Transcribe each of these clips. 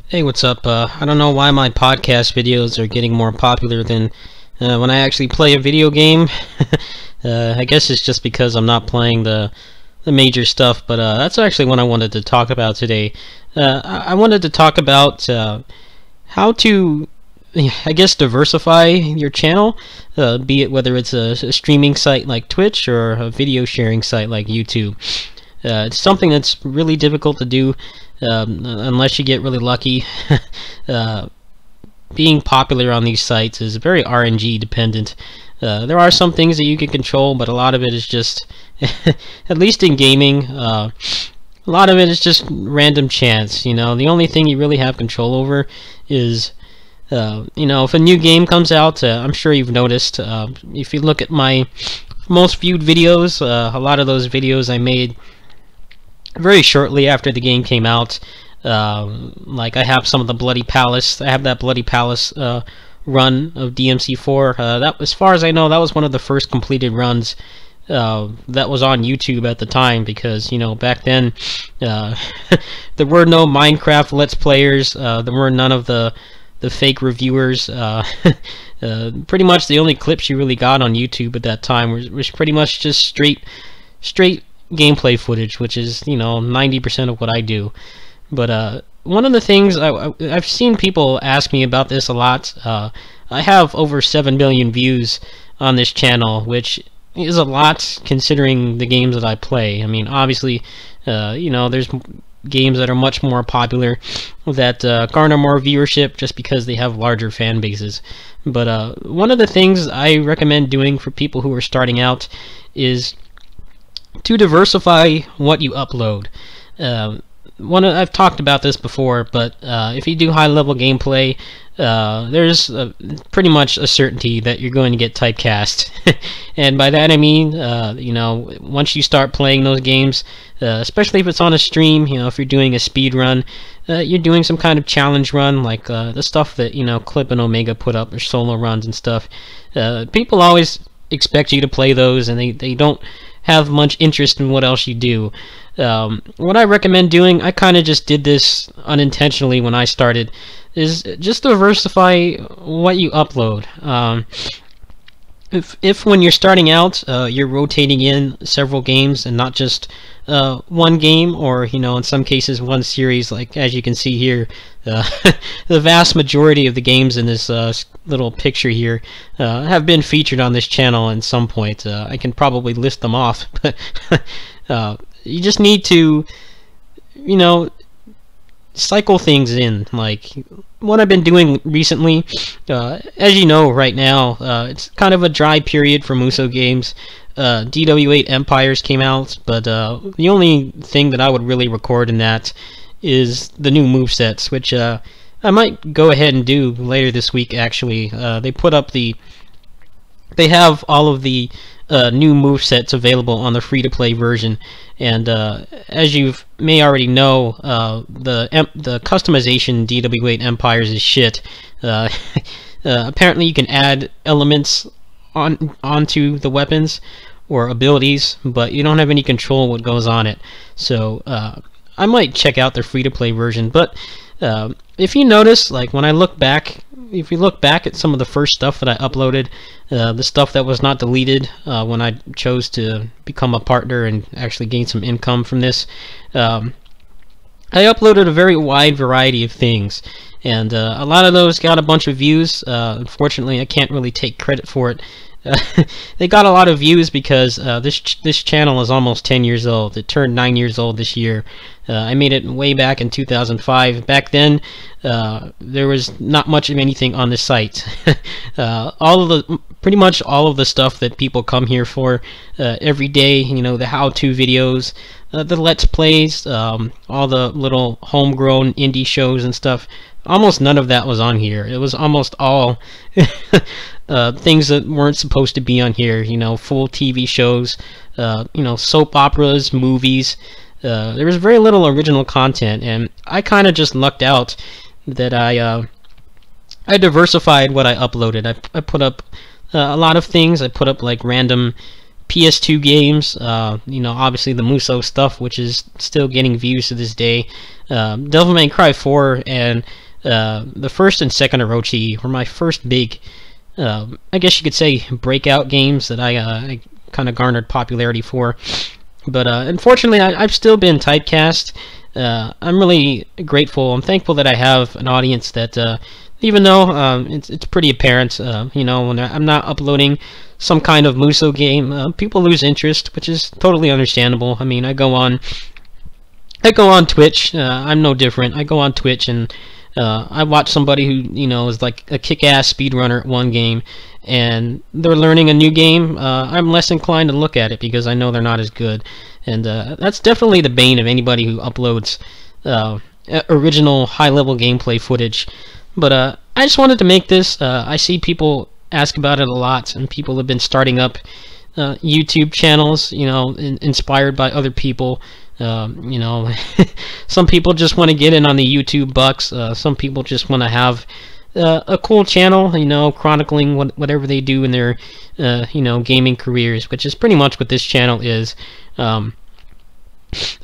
Hey, what's up? I don't know why my podcast videos are getting more popular than when I actually play a video game. I guess it's just because I'm not playing the major stuff, but that's actually what I wanted to talk about today. I wanted to talk about how to, I guess, diversify your channel, be it whether it's a streaming site like Twitch or a video sharing site like YouTube. It's something that's really difficult to do unless you get really lucky. Being popular on these sites is very RNG dependent. There are some things that you can control, but a lot of it is just, at least in gaming, a lot of it is just random chance. The only thing you really have control over is, if a new game comes out, I'm sure you've noticed, if you look at my most viewed videos, a lot of those videos I made very shortly after the game came out. Like I have some of the Bloody Palace. I have that Bloody Palace run of DMC4. That, as far as I know, that was one of the first completed runs that was on YouTube at the time, because back then there were no Minecraft Let's Players. There were none of the fake reviewers. Pretty much the only clips you really got on YouTube at that time was pretty much just straight gameplay footage, which is 90% of what I do. But one of the things I've seen people ask me about this a lot. I have over 7 million views on this channel, which is a lot considering the games that I play. I mean, obviously, there's games that are much more popular that garner more viewership just because they have larger fan bases. But one of the things I recommend doing for people who are starting out is to diversify what you upload. I've talked about this before, but if you do high-level gameplay, there's pretty much a certainty that you're going to get typecast. And by that I mean, once you start playing those games, especially if it's on a stream, if you're doing a speed run, you're doing some kind of challenge run, like the stuff that Clip and Omega put up, or solo runs and stuff. People always expect you to play those, and they don't have much interest in what else you do. What I recommend doing, I kind of just did this unintentionally when I started, is just diversify what you upload. If when you're starting out, you're rotating in several games and not just one game, or in some cases one series, like as you can see here, the vast majority of the games in this little picture here have been featured on this channel at some point. I can probably list them off, but you just need to cycle things in. Like what I've been doing recently, as you know, right now, it's kind of a dry period for Musou games. DW8 Empires came out, but the only thing that I would really record in that is the new movesets, which I might go ahead and do later this week. Actually, they have all of the new movesets available on the free-to-play version, and as you may already know, the customization DW8 Empires is shit. Apparently you can add elements onto the weapons or abilities, but you don't have any control what goes on it. So I might check out the free-to-play version. But if you notice, like when I look back, if you look back at some of the first stuff that I uploaded, the stuff that was not deleted when I chose to become a partner and actually gain some income from this, I uploaded a very wide variety of things, and a lot of those got a bunch of views. Unfortunately, I can't really take credit for it. They got a lot of views because this channel is almost 10 years old. It turned 9 years old this year. I made it way back in 2005. Back then, there was not much of anything on the site. Pretty much all of the stuff that people come here for every day, the how-to videos, the Let's Plays, all the little homegrown indie shows and stuff, almost none of that was on here. It was almost all things that weren't supposed to be on here, full TV shows, soap operas, movies. There was very little original content, and I kind of just lucked out that I diversified what I uploaded. I put up a lot of things. I put up like random PS2 games, you know, obviously the Musou stuff, which is still getting views to this day. Devil May Cry 4 and the first and second Orochi were my first big, I guess you could say, breakout games that I kind of garnered popularity for. But unfortunately, I've still been typecast. I'm really grateful. I'm thankful that I have an audience that, even though it's pretty apparent, you know, when I'm not uploading some kind of Musou game, people lose interest, which is totally understandable. I mean, I go on Twitch. I'm no different. I go on Twitch and I watch somebody who, you know, is like a kick-ass speedrunner at one game, and they're learning a new game. I'm less inclined to look at it because I know they're not as good, and that's definitely the bane of anybody who uploads original high-level gameplay footage. But I just wanted to make this. I see people ask about it a lot, and people have been starting up YouTube channels, you know, inspired by other people. You know, some people just want to get in on the YouTube bucks. Some people just want to have a cool channel, you know, chronicling whatever they do in their, you know, gaming careers, which is pretty much what this channel is. There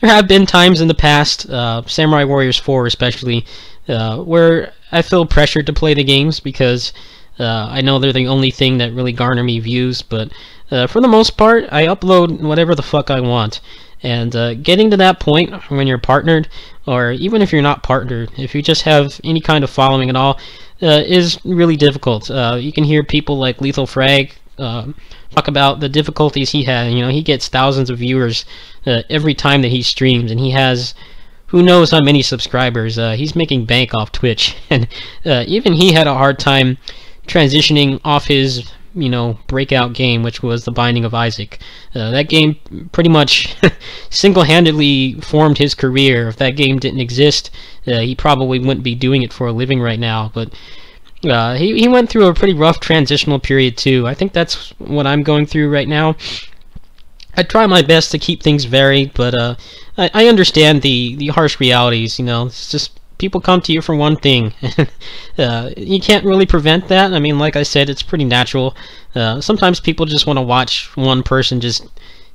have been times in the past, Samurai Warriors 4 especially, where I feel pressured to play the games because I know they're the only thing that really garner me views, but for the most part, I upload whatever the fuck I want. And getting to that point when you're partnered, or even if you're not partnered, if you just have any kind of following at all, is really difficult. You can hear people like Lethal Frag talk about the difficulties he had. You know, he gets thousands of viewers every time that he streams, and he has who knows how many subscribers. He's making bank off Twitch, and even he had a hard time transitioning off his, you know, breakout game, which was The Binding of Isaac. That game pretty much single-handedly formed his career. If that game didn't exist, he probably wouldn't be doing it for a living right now. But he went through a pretty rough transitional period too. I think that's what I'm going through right now. I try my best to keep things varied, but I understand the harsh realities. You know, it's just people come to you for one thing. You can't really prevent that. I mean, like I said, it's pretty natural. Sometimes people just want to watch one person just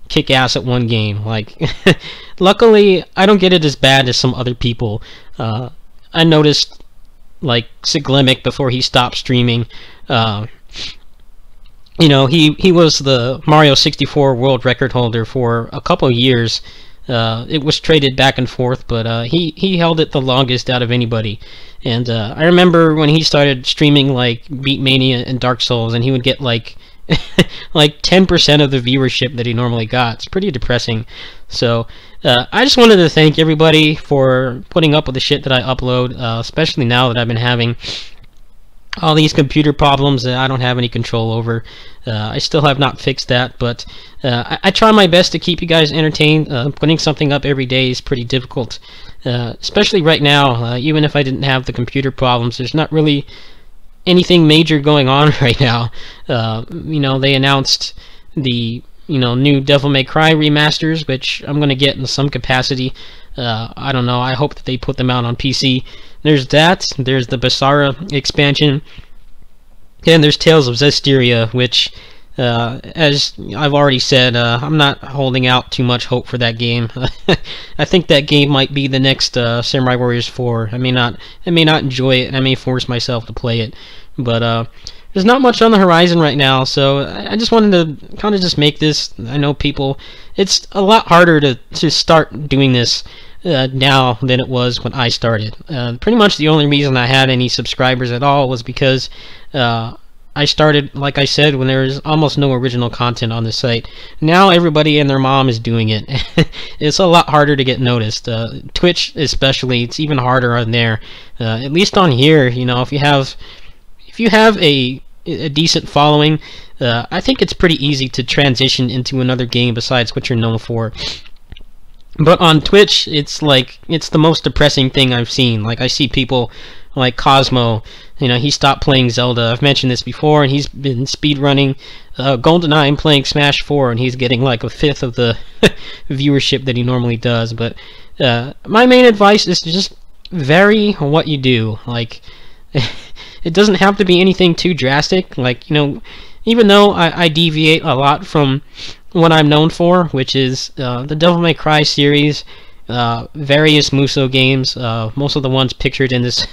kick ass at one game. Like, luckily, I don't get it as bad as some other people. I noticed, like, Siglemic before he stopped streaming. You know, he was the Mario 64 world record holder for a couple of years. It was traded back and forth, but he held it the longest out of anybody. And I remember when he started streaming like Beatmania and Dark Souls, and he would get like like 10% of the viewership that he normally got. It's pretty depressing. So I just wanted to thank everybody for putting up with the shit that I upload, especially now that I've been having all these computer problems that I don't have any control over. I still have not fixed that, but I try my best to keep you guys entertained. Putting something up every day is pretty difficult, especially right now. Even if I didn't have the computer problems, there's not really anything major going on right now. You know, they announced the new Devil May Cry remasters, which I'm going to get in some capacity. I don't know. I hope that they put them out on PC. There's that. There's the Basara expansion. And there's Tales of Zestiria, which, as I've already said, I'm not holding out too much hope for that game. I think that game might be the next Samurai Warriors 4. I may not enjoy it, and I may force myself to play it. But there's not much on the horizon right now, so I just wanted to kind of just make this. I know people, it's a lot harder to start doing this now than it was when I started. Pretty much the only reason I had any subscribers at all was because I started, like I said, when there was almost no original content on the site. Now everybody and their mom is doing it. It's a lot harder to get noticed. Twitch especially, it's even harder on there. At least on here, you know, if you have a decent following, I think it's pretty easy to transition into another game besides what you're known for. But on Twitch, it's like, it's the most depressing thing I've seen. Like, I see people like Cosmo, you know, he stopped playing Zelda. I've mentioned this before, and he's been speedrunning GoldenEye and playing Smash 4, and he's getting like a fifth of the viewership that he normally does. But my main advice is to just vary what you do. Like, it doesn't have to be anything too drastic. Like, you know, even though I deviate a lot from what I'm known for, which is the Devil May Cry series, various Musou games, most of the ones pictured in this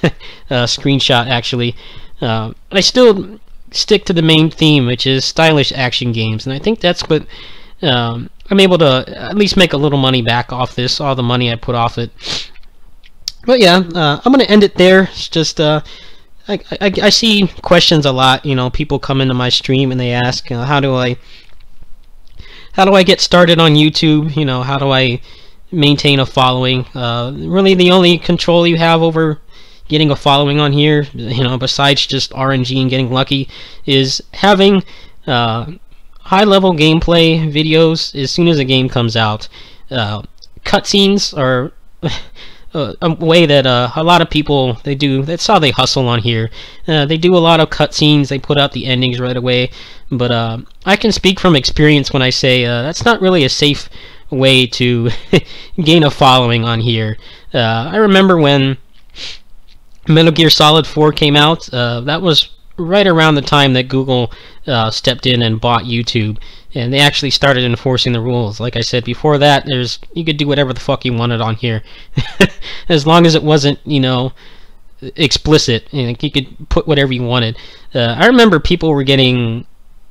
screenshot actually. I still stick to the main theme, which is stylish action games, and I think that's what I'm able to at least make a little money back off this, all the money I put off it. But yeah, I'm gonna end it there. It's just I see questions a lot. You know, people come into my stream and they ask, how do I get started on YouTube? You know, how do I maintain a following? Really, the only control you have over getting a following on here, you know, besides just RNG and getting lucky, is having high-level gameplay videos as soon as a game comes out. Cutscenes are a way that a lot of people, they do. That's how they hustle on here. They do a lot of cutscenes. They put out the endings right away. But I can speak from experience when I say that's not really a safe way to gain a following on here. I remember when Metal Gear Solid 4 came out. That was right around the time that Google stepped in and bought YouTube, and they actually started enforcing the rules. Like I said before that, you could do whatever the fuck you wanted on here, as long as it wasn't, you know, explicit. You could put whatever you wanted. I remember people were getting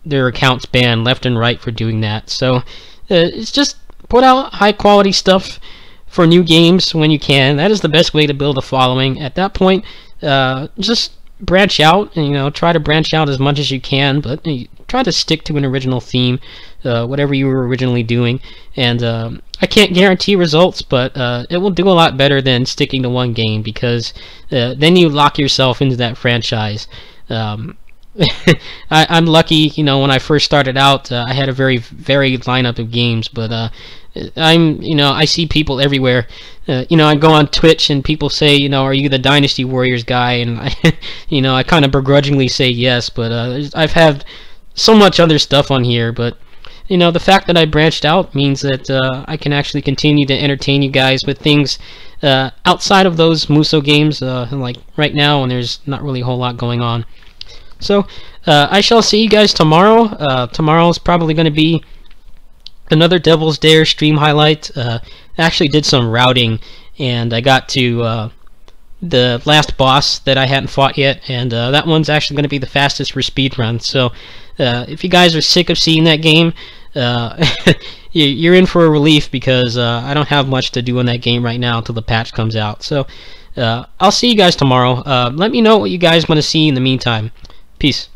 their accounts banned left and right for doing that. So it's just put out high quality stuff for new games when you can. That is the best way to build a following. At that point, just branch out, and, you know, try to branch out as much as you can, but try to stick to an original theme, whatever you were originally doing. And I can't guarantee results, but it will do a lot better than sticking to one game, because then you lock yourself into that franchise. I'm lucky, you know, when I first started out, I had a very varied lineup of games, but I see people everywhere. You know, I go on Twitch and people say, you know, are you the Dynasty Warriors guy? And I kind of begrudgingly say yes, but I've had so much other stuff on here. But, you know, the fact that I branched out means that I can actually continue to entertain you guys with things outside of those Musou games, like right now when there's not really a whole lot going on. So I shall see you guys tomorrow. Tomorrow's probably going to be another Devil's Dare stream highlight. I actually did some routing, and I got to the last boss that I hadn't fought yet, and that one's actually going to be the fastest for speedrun. So if you guys are sick of seeing that game, you're in for a relief, because I don't have much to do in that game right now until the patch comes out. So I'll see you guys tomorrow. Let me know what you guys want to see in the meantime. Peace.